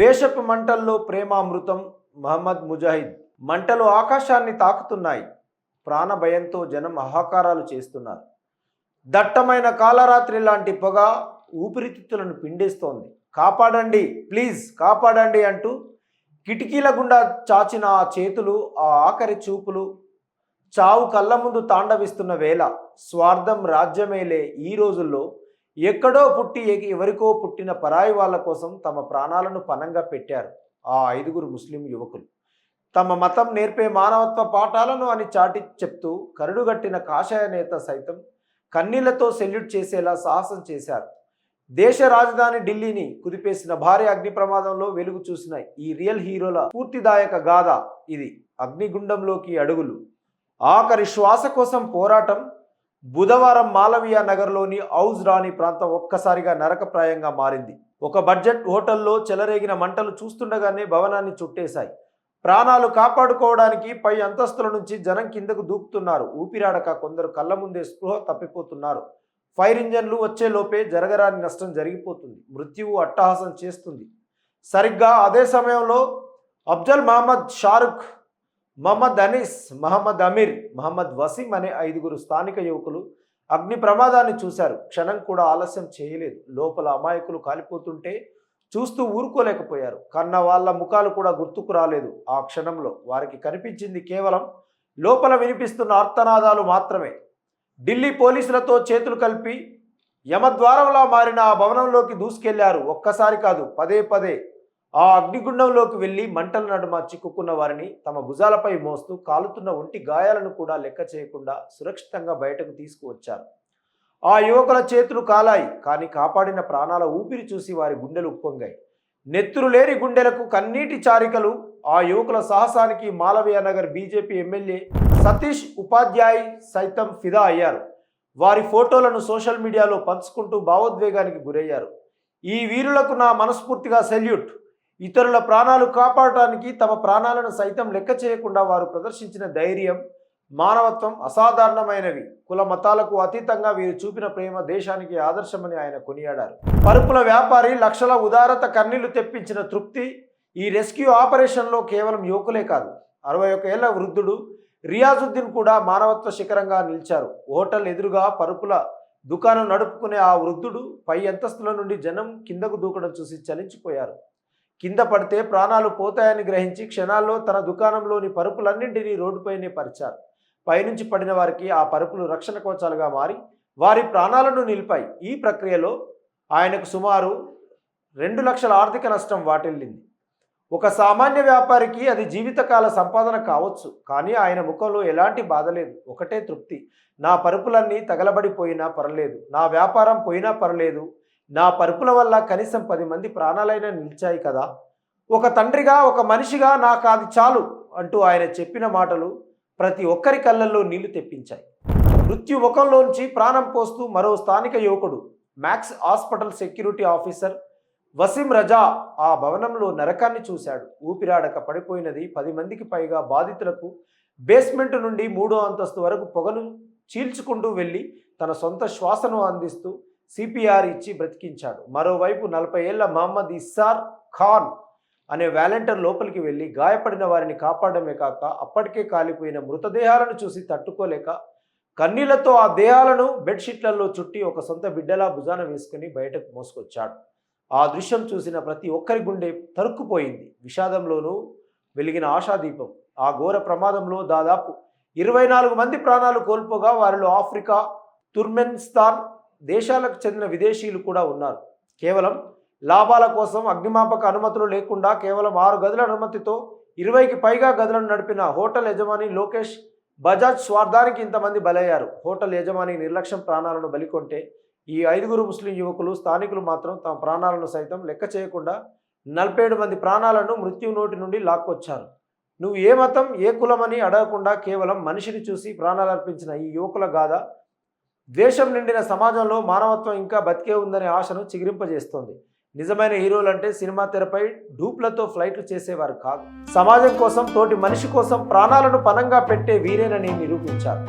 ద్వేషపు మంటల్లో ప్రేమామృతం మహమ్మద్ ముజాహిద్. మంటలు ఆకాశాన్ని తాకుతున్నాయి. ప్రాణభయంతో జనం హాహాకారాలు చేస్తున్నారు. దట్టమైన కాలరాత్రి లాంటి పొగ ఊపిరితిత్తులను పిండేస్తోంది. కాపాడండి, ప్లీజ్ కాపాడండి అంటూ కిటికీల గుండా చాచిన ఆ చేతులు, ఆ ఆఖరి చూపులు చావు కళ్ళ ముందు తాండవిస్తున్న వేళ స్వార్థం రాజ్యమేలే ఈ రోజుల్లో ఎక్కడో పుట్టి ఎవరికో పుట్టిన పరాయి వాళ్ళ కోసం తమ ప్రాణాలను పణంగా పెట్టారు ఆ 5 ముస్లిం యువకులు. తమ మతం నేర్పే మానవత్వ పాఠాలను అని చాటి చెప్తూ కరుడుగట్టిన కాషాయ నేత సైతం కన్నీళ్లతో సెల్యూట్ చేసేలా సాహసం చేశారు. దేశ రాజధాని ఢిల్లీని కుదిపేసిన భారీ అగ్ని ప్రమాదంలో వెలుగు చూసిన ఈ రియల్ హీరోల పూర్తిదాయక గాథ ఇది. అగ్నిగుండంలోకి అడుగులు, ఆఖరి శ్వాస కోసం పోరాటం. బుధవారం మాలవియా నగర్లోని ఔజ్ రాణి ప్రాంతం ఒక్కసారిగా నరకప్రాయంగా మారింది. ఒక బడ్జెట్ హోటల్లో చెలరేగిన మంటలు చూస్తుండగానే భవనాన్ని చుట్టేశాయి. ప్రాణాలు కాపాడుకోవడానికి పై అంతస్తుల నుంచి జనం కిందకు దూకుతున్నారు. ఊపిరాడక కొందరు కళ్ళ ముందే స్పృహ తప్పిపోతున్నారు. ఫైర్ ఇంజన్లు వచ్చేలోపే జరగరాని నష్టం జరిగిపోతుంది. మృత్యువు అట్టహాసం చేస్తుంది. సరిగ్గా అదే సమయంలో అఫ్జల్ మహమ్మద్ షారుఖ్, మహమ్మద్ అనీస్, మహమ్మద్ అమీర్, మహమ్మద్ వసీం అనే 5 స్థానిక యువకులు అగ్ని ప్రమాదాన్ని చూశారు. క్షణం కూడా ఆలస్యం చేయలేదు. లోపల అమాయకులు కాలిపోతుంటే చూస్తూ ఊరుకోలేకపోయారు. కన్న వాళ్ళ ముఖాలు కూడా గుర్తుకు రాలేదు. ఆ క్షణంలో వారికి కనిపించింది కేవలం లోపల వినిపిస్తున్న ఆర్తనాదాలు మాత్రమే. ఢిల్లీ పోలీసులతో చేతులు కలిపి యమద్వారంలా మారిన ఆ భవనంలోకి దూసుకెళ్లారు. ఒక్కసారి కాదు, పదే పదే ఆ అగ్నిగుండంలోకి వెళ్ళి మంటల నడుమ చిక్కుకున్న వారిని తమ భుజాలపై మోస్తూ కాలుతున్న ఒంటి గాయాలను కూడా లెక్క చేయకుండా సురక్షితంగా బయటకు తీసుకువచ్చారు. ఆ యువకుల చేతులు కాలాయి, కానీ కాపాడిన ప్రాణాల ఊపిరి చూసి వారి గుండెలు ఉప్పొంగాయి. నెత్తురు లేని గుండెలకు కన్నీటి చారికలు. ఆ యువకుల సాహసానికి మాలవీయ నగర్ బీజేపీ ఎమ్మెల్యే సతీష్ ఉపాధ్యాయ్ సైతం ఫిదా అయ్యారు. వారి ఫోటోలను సోషల్ మీడియాలో పంచుకుంటూ భావోద్వేగానికి గురయ్యారు. ఈ వీరులకు నా మనస్ఫూర్తిగా సెల్యూట్. ఇతరుల ప్రాణాలు కాపాడటానికి తమ ప్రాణాలను సైతం లెక్క చేయకుండా వారు ప్రదర్శించిన ధైర్యం, మానవత్వం అసాధారణమైనవి. కుల మతాలకు అతీతంగా వీరు చూపిన ప్రేమ దేశానికి ఆదర్శమని ఆయన కొనియాడారు. పరుపుల వ్యాపారి లక్షల ఉదారత కన్నీళ్లు తెప్పించిన తృప్తి. ఈ రెస్క్యూ ఆపరేషన్లో కేవలం యువకులే కాదు, 61 ఏళ్ల వృద్ధుడు రియాజుద్దీన్ కూడా మానవత్వ శిఖరంగా నిలిచారు. హోటల్ ఎదురుగా పరుపుల దుకాణం నడుపుకునే ఆ వృద్ధుడు పై అంతస్తుల నుండి జనం కిందకు దూకడం చూసి చలించిపోయారు. కింద పడితే ప్రాణాలు పోతాయని గ్రహించి క్షణాల్లో తన దుకాణంలోని పరుపులన్నింటినీ రోడ్డుపైనే పరిచారు. పైనుంచి పడిన వారికి ఆ పరుపులు రక్షణ కవచాలుగా మారి వారి ప్రాణాలను నిలిపాయి. ఈ ప్రక్రియలో ఆయనకు సుమారు 2 లక్షల ఆర్థిక నష్టం వాటిల్లింది. ఒక సామాన్య వ్యాపారికి అది జీవితకాల సంపాదన కావచ్చు, కానీ ఆయన ముఖంలో ఎలాంటి బాధ లేదు. ఒకటే తృప్తి. నా పరుపులన్నీ తగలబడిపోయినా పర్లేదు, నా వ్యాపారం పోయినా పర్లేదు, నా పరుపుల వల్ల కనీసం 10 మంది ప్రాణాలైనా నిలిచాయి కదా. ఒక తండ్రిగా, ఒక మనిషిగా నాకు అది చాలు అంటూ ఆయన చెప్పిన మాటలు ప్రతి ఒక్కరి కళ్ళల్లో నీళ్లు తెప్పించాయి. మృత్యు ముఖంలోంచి ప్రాణం పోస్తూ మరో స్థానిక యువకుడు Max hospital security officer Waseem Raza ఆ భవనంలో నరకాన్ని చూశాడు. ఊపిరాడక పడిపోయినది 10 మందికి పైగా బాధితులకు బేస్మెంట్ నుండి 3వ అంతస్తు వరకు పొగను చీల్చుకుంటూ వెళ్ళి తన సొంత శ్వాసను అందిస్తూ సిపిఆర్ ఇచ్చి బ్రతికించాడు. మరోవైపు 40 ఏళ్ల మహమ్మద్ ఇస్సార్ ఖాన్ అనే వాలంటీర్ లోపలికి వెళ్ళి గాయపడిన వారిని కాపాడమే కాక అప్పటికే కాలిపోయిన మృతదేహాలను చూసి తట్టుకోలేక కన్నీళ్లతో ఆ దేహాలను బెడ్షీట్లలో చుట్టి ఒక సొంత బిడ్డలా భుజాన వేసుకుని బయటకు మోసుకొచ్చాడు. ఆ దృశ్యం చూసిన ప్రతి ఒక్కరి గుండె తరుక్కుపోయింది. విషాదంలోనూ వెలిగిన ఆశాదీపం. ఆ ఘోర ప్రమాదంలో దాదాపు 24 మంది ప్రాణాలు కోల్పోగా వారిలో ఆఫ్రికా, తుర్మెనిస్తాన్ దేశాలకు చెందిన విదేశీయులు కూడా ఉన్నారు. కేవలం లాభాల కోసం అగ్నిమాపక అనుమతులు లేకుండా కేవలం 6 గదుల అనుమతితో 20కి పైగా గదులను నడిపిన హోటల్ యజమాని లోకేష్ బజాజ్ స్వార్థానికి ఇంతమంది బలయ్యారు. హోటల్ యజమాని నిర్లక్ష్యం ప్రాణాలను బలికొంటే ఈ 5 ముస్లిం యువకులు స్థానికులు మాత్రం తమ ప్రాణాలను సైతం లెక్క చేయకుండా 47 మంది ప్రాణాలను మృత్యు నోటి నుండి లాక్కొచ్చారు. నువ్వు ఏ మతం, ఏ కులమని అడగకుండా కేవలం మనిషిని చూసి ప్రాణాలు అర్పించిన ఈ యువకుల గాథ ద్వేషం నిండిన సమాజంలో మానవత్వం ఇంకా బతికే ఉందనే ఆశను చిగురింపజేస్తోంది. నిజమైన హీరోలంటే సినిమా తెరపై డూప్లతో ఫ్లైట్లు చేసేవారు కాదు, సమాజం కోసం, తోటి మనిషి కోసం ప్రాణాలను పణంగా పెట్టే వీరేనని నిరూపించారు.